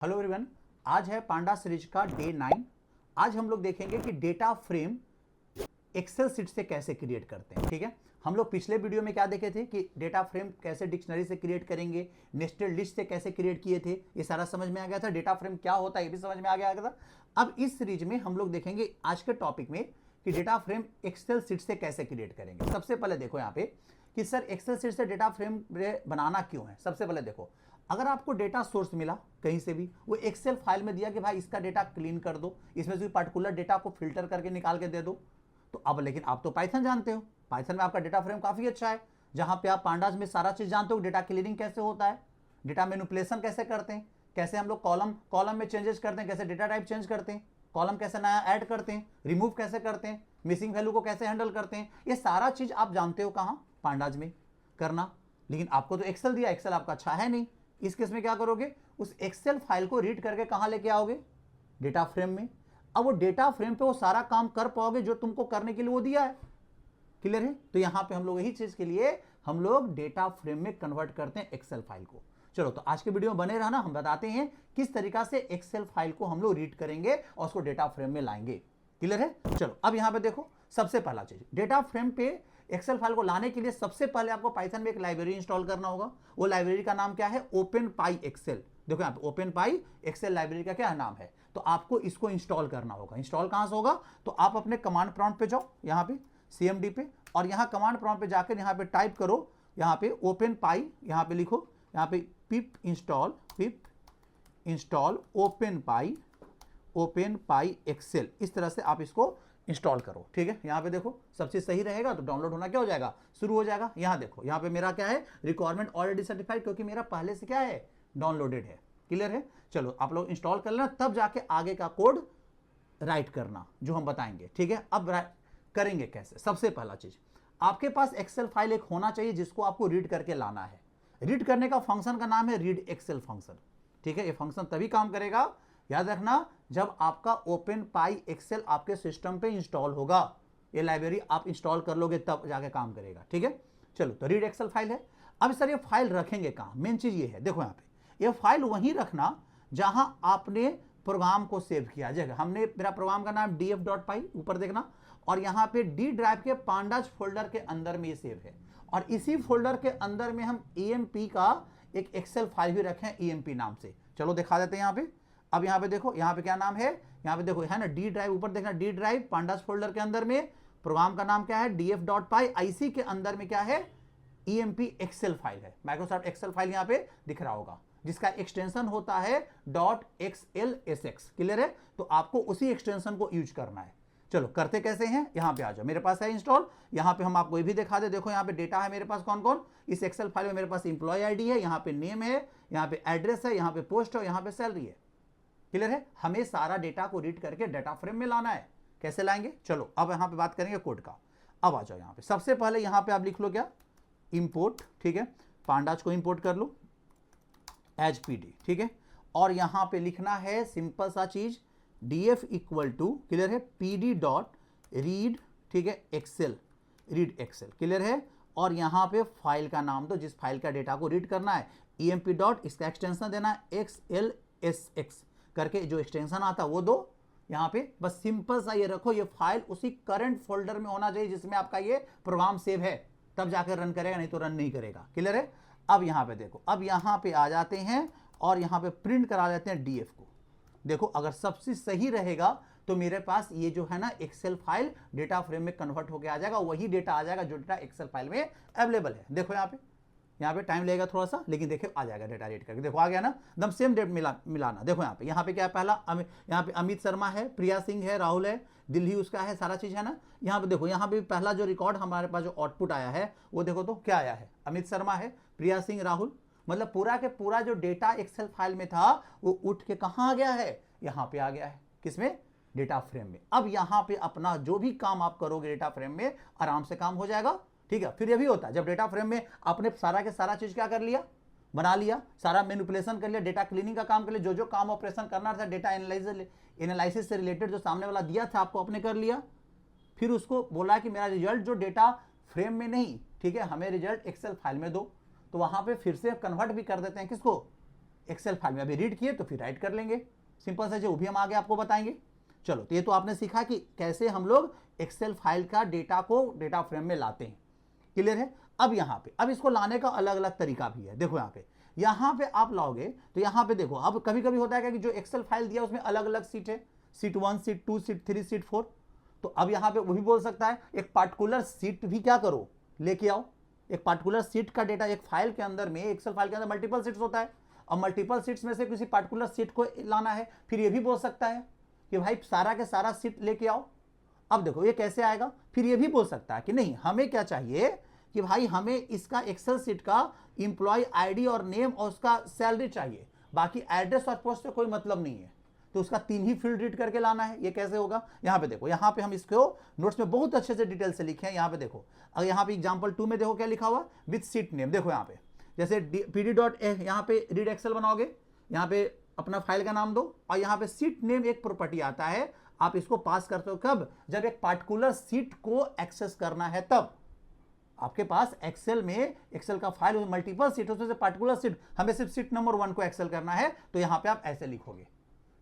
Hello everyone, आज है पांडा series का डे 9। आज हम लोग देखेंगे कि डेटा फ्रेम एक्सेल सीट से कैसे क्रिएट करते हैं। ठीक है, हम लोग पिछले वीडियो में क्या देखे थे कि डेटा फ्रेम कैसे डिक्शनरी से क्रिएट करेंगे, नेस्टेड लिस्ट से कैसे क्रिएट किए थे, ये सारा समझ में आ गया था। डेटा फ्रेम क्या होता है ये भी समझ में आ गया था। अब इस सीरीज में हम लोग देखेंगे आज के टॉपिक में कि डेटा फ्रेम एक्सेल सीट से कैसे क्रिएट करेंगे। सबसे पहले देखो यहाँ पे कि सर एक्सेल सीट से डेटा फ्रेम बनाना क्यों है। सबसे पहले देखो, अगर आपको डेटा सोर्स मिला कहीं से भी, वो एक्सेल फाइल में दिया कि भाई इसका डेटा क्लीन कर दो, इसमें से पर्टिकुलर डेटा को फिल्टर करके निकाल के दे दो, तो अब लेकिन आप तो पाइथन जानते हो, पाइथन में आपका डेटा फ्रेम काफी अच्छा है, जहां पे आप पांडास में सारा चीज जानते हो, डेटा क्लीनिंग कैसे होता है, डेटा मैनिपुलेशन कैसे करते हैं, कैसे हम लोग कॉलम में चेंजेस करते हैं, कैसे डेटा टाइप चेंज करते हैं, कॉलम कैसे नया ऐड करते हैं, रिमूव कैसे करते हैं, मिसिंग वैल्यू को कैसे हैंडल करते हैं, ये सारा चीज आप जानते हो कहां, पांडाज में करना। लेकिन आपको तो एक्सेल दिया, एक्सेल आपका अच्छा है नहीं। इस केस में क्या करोगे, उस एक्सेल फाइल को रीड करके कहां लेके आओगे, डेटा फ्रेम में। अब वो डेटा फ्रेम पे वो सारा काम कर पाओगे जो तुमको करने के लिए वो दिया है। क्लियर है? तो यहां पे हम लोग यही चीज के लिए हम लोग डेटा फ्रेम में कन्वर्ट करते हैं एक्सेल फाइल को। चलो तो आज के वीडियो में बने रहना, हम बताते हैं किस तरीका से एक्सेल फाइल को हम लोग रीड करेंगे और उसको डेटा फ्रेम में लाएंगे। क्लियर है? चलो अब यहां पे देखो, सबसे पहला चीज डेटा फ्रेम पे एक्सेल फाइल को लाने के लिए सबसे पहले आपको पाइथन में एक लाइब्रेरी इंस्टॉल करना होगा। वो लाइब्रेरी का नाम क्या है, ओपन पाई एक्सेल। देखो यहाँ पे ओपन पाई एक्सेल लाइब्रेरी का क्या नाम है, तो आपको इसको इंस्टॉल करना होगा। इंस्टॉल कहां से होगा, तो आप अपने कमांड प्रॉम्प्ट पे जाओ, यहाँ पे CMD पे, और यहाँ कमांड प्रॉम्प्ट पे जाकर यहाँ पे टाइप करो, यहाँ पे ओपन पाई, यहाँ पे लिखो, यहाँ पे पिप इंस्टॉल ओपन पाई एक्सेल, इस तरह से आप इसको इंस्टॉल करो। ठीक है, यहाँ पे देखो सब चीज सही रहेगा तो डाउनलोड होना क्या हो जाएगा, शुरू हो जाएगा। यहाँ देखो, यहाँ पे मेरा क्या है, रिक्वायरमेंट ऑलरेडी सर्टिफाइड, क्योंकि मेरा पहले से क्या है, डाउनलोडेड है। क्लियर है? चलो आप लोग इंस्टॉल कर लेना, तब जाके आगे का कोड राइट करना जो हम बताएंगे। ठीक है, अब करेंगे कैसे। सबसे पहला चीज, आपके पास एक्सेल फाइल एक होना चाहिए जिसको आपको रीड करके लाना है। रीड करने का फंक्शन का नाम है रीड एक्सेल फंक्शन। ठीक है, ये फंक्शन तभी काम करेगा, याद रखना, जब आपका ओपन पाई एक्सेल आपके सिस्टम पे इंस्टॉल होगा। ये लाइब्रेरी आप इंस्टॉल कर लोगे तब जाके काम करेगा। ठीक है, चलो तो रीड एक्सेल फाइल है। अब सर ये फाइल रखेंगे कहां, मेन चीज ये है, देखो यहाँ पे ये फाइल वहीं रखना जहां आपने प्रोग्राम को सेव किया। जगह हमने, मेरा प्रोग्राम का नाम df.py, ऊपर देखना, और यहाँ पे डी ड्राइव के पांडाज फोल्डर के अंदर में ये सेव है, और इसी फोल्डर के अंदर में हम emp का एक एक्सेल फाइल भी रखें emp नाम से। चलो दिखा देते हैं यहाँ पे। अब यहाँ पे देखो, यहाँ पे क्या नाम है, यहाँ पे देखो है ना डी ड्राइव, ऊपर देखना डी ड्राइव पांडास फोल्डर के अंदर में प्रोग्राम का नाम क्या है, df.py, IC के अंदर में क्या है, emp एक्सेल फाइल है, माइक्रोसॉफ्ट एक्सेल फाइल यहाँ पे दिख रहा होगा, जिसका एक्सटेंशन होता है .xlsx। क्लियर है? तो आपको उसी एक्सटेंशन को यूज करना है। चलो करते कैसे हैं, यहां पे आ जाओ, मेरे पास है इंस्टॉल। यहां पे हम आपको ये भी दिखा दे, देखो यहाँ पे डेटा है मेरे पास कौन कौन, इस एक्सेल फाइल में मेरे पास इंप्लॉय आईडी है, यहाँ पे नेम है, यहाँ पे एड्रेस है, यहाँ पे पोस्ट है, यहाँ पे सैलरी है। क्लियर है? हमें सारा डेटा को रीड करके डेटा फ्रेम में लाना है। कैसे लाएंगे, चलो अब यहाँ पे बात करेंगे कोड का। अब आ जाओ यहाँ पे, सबसे पहले यहाँ पे आप लिख लो क्या, इंपोर्ट। ठीक है, पांडाज को इंपोर्ट कर लो एज पीडी। ठीक है, और यहां पे लिखना है सिंपल सा चीज, df इक्वल टू, क्लियर है, pd डॉट रीड। ठीक है, एक्सेल, रीड एक्सेल। क्लियर है? और यहां पे फाइल का नाम दो जिस फाइल का डेटा को रीड करना है, emp डॉट, इसका एक्सटेंशन देना है xlsx करके, जो एक्सटेंशन आता है वो दो। यहां पे बस सिंपल सा ये रखो, ये फाइल उसी करंट फोल्डर में होना चाहिए जिसमें आपका ये प्रोग्राम सेव है, तब जाकर रन करेगा, नहीं तो रन नहीं करेगा। क्लियर है? अब यहां पे देखो, अब यहां पे आ जाते हैं और यहां पे प्रिंट करा लेते हैं डीएफ को। देखो अगर सब चीज सही रहेगा तो मेरे पास ये जो है ना एक्सेल फाइल डेटा फ्रेम में कन्वर्ट होकर आ जाएगा, वही डेटा आ जाएगा जो डेटा एक्सेल फाइल में अवेलेबल है। देखो यहाँ पे टाइम लगेगा थोड़ा सा, लेकिन देखो आ जाएगा डेटा रीड करके। देखो आ गया ना, एकदम सेम डेट मिलाना। देखो यहाँ पे क्या है, पहला यहाँ पे अमित शर्मा है, प्रिया सिंह है, राहुल है, दिल्ली उसका है, सारा चीज है ना। यहाँ पे देखो, यहाँ पे पहला जो रिकॉर्ड हमारे पास जो आउटपुट आया है वो देखो तो क्या आया है, अमित शर्मा है, प्रिया सिंह, राहुल, मतलब पूरा के पूरा जो डेटा एक्सेल फाइल में था वो उठ के कहाँ आ गया है, यहाँ पे आ गया है। किसमें, डेटा फ्रेम में। अब यहाँ पे अपना जो भी काम आप करोगे डेटा फ्रेम में आराम से काम हो जाएगा। ठीक है, फिर ये भी होता है जब डेटा फ्रेम में आपने सारा के सारा चीज क्या कर लिया, बना लिया, सारा मैनिपुलेशन कर लिया, डेटा क्लीनिंग का काम कर लिया, जो काम ऑपरेशन करना था डेटा एनालिसिस से रिलेटेड जो सामने वाला दिया था आपको आपने कर लिया। फिर उसको बोला कि मेरा रिजल्ट जो डेटा फ्रेम में नहीं, ठीक है, हमें रिजल्ट एक्सेल फाइल में दो, तो वहां पे फिर से कन्वर्ट भी कर देते हैं किसको, एक्सेल फाइल में अभी रीड किए तो फिर राइट कर लेंगे, सिंपल से जो भी हम आगे आपको बताएंगे। चलो, तो ये तो आपने सीखा कि कैसे हम लोग एक्सेल फाइल का डेटा को डेटा फ्रेम में लाते हैं, क्लियर है। अब यहाँ पे अब इसको लाने का अलग अलग तरीका भी है। देखो यहाँ पे आप लाओगे तो यहाँ पे देखो, अब कभी कभी होता है कि जो एक्सेल फाइल दिया उसमें अलग अलग सीट है, सीट 1, सीट 2, सीट 3, सीट 4। तो अब यहाँ पे वही बोल सकता है एक पार्टिकुलर सीट भी क्या करो, लेके आओ। एक पार्टिकुलर सीट का डेटा एक फाइल के अंदर में, एक्सेल फाइल के अंदर मल्टीपल सीट्स होता है, और मल्टीपल सीट्स में से किसी पार्टिकुलर सीट को लाना है। फिर ये भी बोल सकता है कि भाई सारा के सारा सीट लेके आओ। अब देखो ये कैसे आएगा। फिर ये भी बोल सकता है कि नहीं, हमें क्या चाहिए कि भाई हमें इसका एक्सेल सीट का इंप्लॉय आईडी और नेम और उसका सैलरी चाहिए, बाकी एड्रेस और पोस्ट से कोई मतलब नहीं है, तो उसका 3 ही फील्ड रीड करके लाना है। ये कैसे होगा, यहाँ पे देखो, यहाँ पे हम इसको नोट्स में बहुत अच्छे से डिटेल से लिखे हैं। यहाँ पे देखो, अगर यहाँ पे एग्जांपल 2 में देखो क्या लिखा हुआ, विथ सीट नेम। देखो यहाँ पे जैसे pd.a, यहाँ पे रीड एक्सेल बनाओगे, यहाँ पे अपना फाइल का नाम दो, और यहाँ पे सीट नेम एक प्रॉपर्टी आता है, आप इसको पास करते हो कब, जब एक पार्टिकुलर सीट को एक्सेस करना है तब। आपके पास एक्सेल में, एक्सेल का फाइल मल्टीपल सीट, उसमें से पार्टिकुलर सीट, हमें सिर्फ सीट नंबर 1 को एक्सेल करना है, तो यहाँ पे आप ऐसे लिखोगे,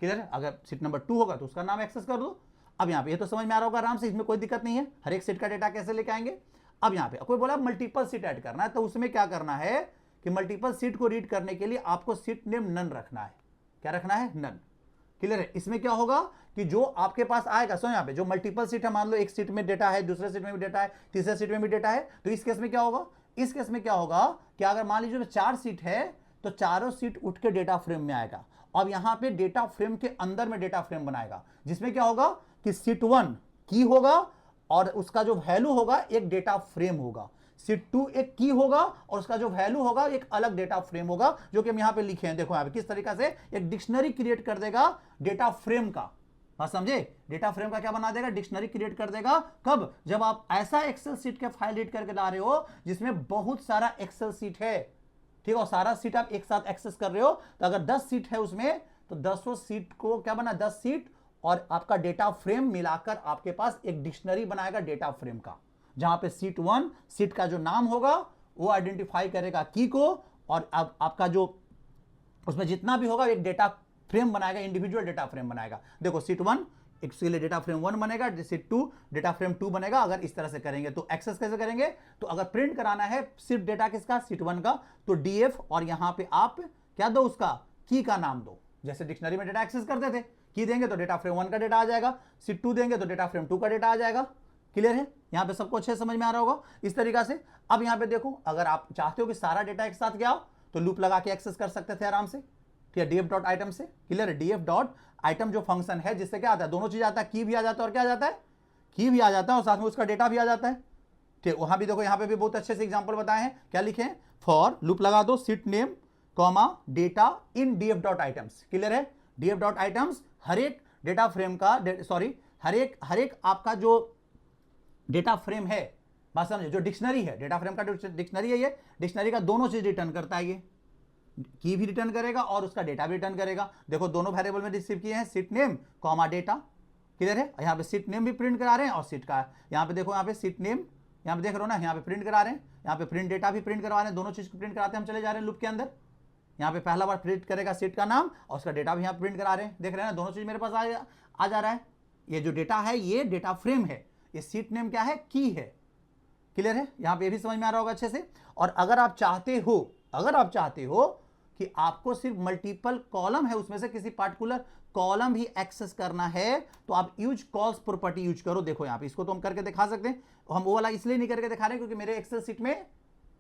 क्लियर है। अगर सीट नंबर 2 होगा तो उसका नाम एक्सेस कर दो। अब यहाँ पे ये तो समझ में आ रहा होगा आराम से, इसमें कोई दिक्कत नहीं है, हर एक सीट का डेटा कैसे लेके आएंगे। अब यहाँ पे कोई बोला मल्टीपल सीट ऐड करना है, तो उसमें क्या करना है कि मल्टीपल सीट को रीड करने के लिए आपको सीट नेम नन रखना है। क्या रखना है, नन, क्लियर है। इसमें क्या होगा कि जो आपके पास आएगा, सो यहाँ पे जो मल्टीपल सीट है, मान लो एक सीट में डेटा है, दूसरे सीट में भी डेटा है, तीसरे सीट में भी डेटा है, तो इस केस में क्या होगा, इस केस में क्या होगा कि अगर मान लीजिए 4 सीट है तो चारों सीट उठ के डेटा फ्रेम में आएगा। अब यहाँ पे डेटा फ्रेम के अंदर में डेटा फ्रेम बनाएगा, जिसमें क्या होगा कि सीट 1 की होगा और उसका जो वैल्यू होगा एक डेटा फ्रेम होगा, सीट 2 एक की होगा और उसका जो वैल्यू होगा एक अलग डेटा फ्रेम होगा, जो कि हम यहाँ पे लिखे हैं। देखो यहाँ पे किस तरीके से एक डिक्शनरी क्रिएट कर देगा डेटा फ्रेम का, बात समझे। डेटा फ्रेम का क्या बना देगा, डिक्शनरी क्रिएट कर देगा। कब, जब आप ऐसा एक्सेल सीट के फाइल रीड करके ला रहे हो जिसमें बहुत सारा एक्सेल सीट है, ठीक है, और सारा सीट आप एक साथ एक्सेस कर रहे हो, तो अगर 10 सीट है उसमें तो 10 सीट को क्या बना, 10 सीट और आपका डेटा फ्रेम मिलाकर आपके पास एक डिक्शनरी बनाएगा डेटा फ्रेम का, जहां पे सीट 1 सीट का जो नाम होगा वो आइडेंटिफाई करेगा की को, और अब आपका जो उसमें जितना भी होगा एक डेटा फ्रेम बनाएगा, इंडिविजुअल डेटा फ्रेम बनाएगा। देखो सीट 1 इसके लिए डेटा फ्रेम 1 बनेगा, सीट 2 डेटा फ्रेम 2 बनेगा। अगर इस तरह से करेंगे तो एक्सेस कैसे करेंगे, तो अगर प्रिंट कराना है सिर्फ डेटा किसका, सीट 1 का, तो डीएफ और यहां पे आप क्या दो, उसका की का नाम दो। जैसे डिक्शनरी में डेटा एक्सेस करते थे, की देंगे तो डेटा फ्रेम 1 का डेटा आ जाएगा, सीट 2 देंगे तो डेटा फ्रेम 2 का डेटा आ जाएगा, क्लियर है। यहां पे सबको अच्छे समझ में आ रहा होगा इस तरीका से। अब यहां पे देखो, अगर आप चाहते हो कि सारा डेटा एक साथ क्या हो, तो लूप लगा के एक्सेस कर सकते थे आराम से, ठीक है, df.item से, क्लियर है। df.item जो फंक्शन है जिससे क्या आता है, दोनों चीज आता है, की भी आ जाता है और क्या आ जाता है, की भी आ जाता है और साथ में उसका डेटा भी आ जाता है, ठीक। वहां भी देखो, यहां पे भी बहुत अच्छे से एग्जांपल बताए हैं, क्या लिखे हैं, फॉर लूप लगा दो सीट नेम कॉमा डेटा इन df.items, क्लियर है। df.items हर एक डेटा फ्रेम का, सॉरी हर एक आपका जो डेटा फ्रेम है, बात समझे, जो डिक्शनरी है, डेटा फ्रेम का डिक्शनरी है, ये डिक्शनरी का दोनों चीज रिटर्न करता है, ये की भी रिटर्न करेगा और उसका डेटा भी रिटर्न करेगा। देखो दोनों वेरिएबल में रिसीव किए हैं, seat name comma data, clear है। यहाँ पे सीट नेम भी प्रिंट करा रहे हैं और सीट का, यहाँ पे देखो, यहाँ पे सीट नेम, यहाँ पे देख रहे हो ना, यहाँ पे प्रिंट करा रहे हैं, यहाँ पे प्रिंट डेटा भी प्रिंट करवा रहे हैं, दोनों चीज को प्रिंट कराते हैं। हम चले जा रहे हैं लूप के अंदर, यहाँ पे पहला बार प्रिंट करेगा सीट का नाम और उसका डेटा भी यहाँ प्रिंट करा रहे हैं, देख रहे हैं ना, दोनों चीज मेरे पास आ जा रहा है। ये जो डेटा है ये डेटा फ्रेम है, ये सीट नेम क्या है, की है, क्लियर है। यहाँ पे भी समझ में आ रहा होगा अच्छे से। और अगर आप चाहते हो कि आपको सिर्फ मल्टीपल कॉलम है उसमें से किसी पार्टिकुलर कॉलम भी एक्सेस करना है, तो आप यूज कॉल्स प्रॉपर्टी यूज करो। देखो यहाँ पे इसको तो हम करके दिखा सकते हैं, हम वो वाला इसलिए नहीं करके दिखा रहे क्योंकि मेरे एक्सेल सीट में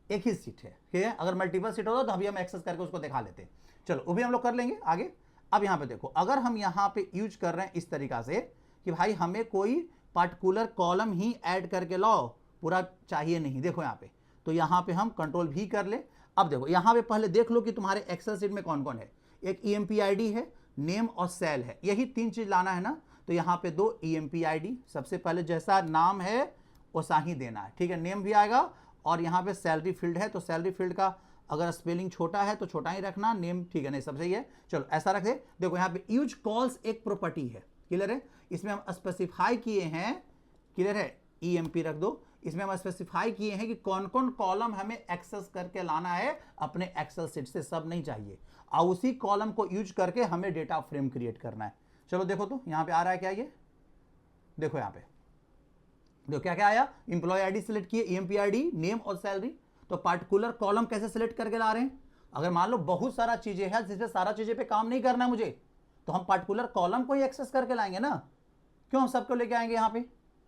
एक ही सीट है, ठीक है। अगर मल्टीपल सीट होता तो अभी हम एक्सेस करके उसको दिखा लेते। चलो वो भी हम लोग कर लेंगे आगे। अब यहाँ पे देखो, अगर हम यहाँ पे यूज कर रहे हैं इस तरीका से कि भाई हमें कोई पार्टिकुलर कॉलम ही ऐड करके लाओ, पूरा चाहिए नहीं, देखो यहाँ पे, तो यहाँ पे हम कंट्रोल भी कर ले। अब देखो यहाँ पे पहले देख लो कि तुम्हारे एक्सेल शीट में कौन कौन है, एक ईएमपी आईडी है, नेम और सेल है, यही 3 चीज लाना है ना। तो यहाँ पे 2 ईएमपी आईडी, सबसे पहले जैसा नाम है वैसा ही देना है, ठीक है, नेम भी आएगा। और यहाँ पे सैलरी फील्ड है, तो सैलरी फील्ड का अगर स्पेलिंग छोटा है तो छोटा ही रखना, नेम ठीक है, नहीं सब सही है, चलो ऐसा रख दे। देखो यहाँ पे यूज कॉल्स एक प्रॉपर्टी है, क्लियर है, इसमें हम स्पेसिफाई किए हैं, क्लियर है, ईएमपी रख दो। इसमें हम स्पेसिफाई किए हैं कि कौन कौन कॉलम हमें एक्सेस करके लाना है अपने एक्सेल शीट से, सब नहीं चाहिए। और उसी कॉलम को यूज करके हमें डेटा फ्रेम क्रिएट करना है। चलो देखो तो यहां पे आ रहा है क्या, ये देखो यहां पे देखो क्या क्या आया, इंप्लॉय आईडी सिलेक्ट किए, ईएमपी आईडी, नेम और सैलरी। तो पार्टिकुलर कॉलम कैसे सिलेक्ट करके ला रहे हैं, अगर मान लो बहुत सारा चीजें है जिसमें सारा चीजें पे काम नहीं करना है मुझे, तो हम पार्टिकुलर कॉलम को ही एक्सेस करके लाएंगे ना, क्यों हम सबको लेके आएंगे यहाँ पे,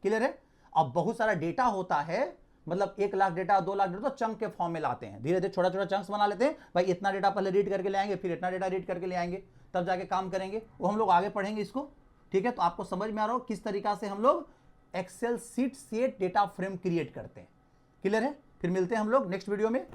क्लियर है। अब बहुत सारा डेटा होता है, मतलब 1 लाख डेटा, 2 लाख डेटा, तो चंक के फॉर्म में लाते हैं, धीरे धीरे छोटा छोटा चंक्स बना लेते हैं, भाई इतना डेटा पहले रीड करके ले आएंगे, फिर इतना डेटा रीड करके ले आएंगे, तब जाके काम करेंगे, वो हम लोग आगे पढ़ेंगे इसको, ठीक है। तो आपको समझ में आ रहा हो किस तरीका से हम लोग एक्सेल सीट से डेटा फ्रेम क्रिएट करते हैं, क्लियर है। फिर मिलते हैं हम लोग नेक्स्ट वीडियो में।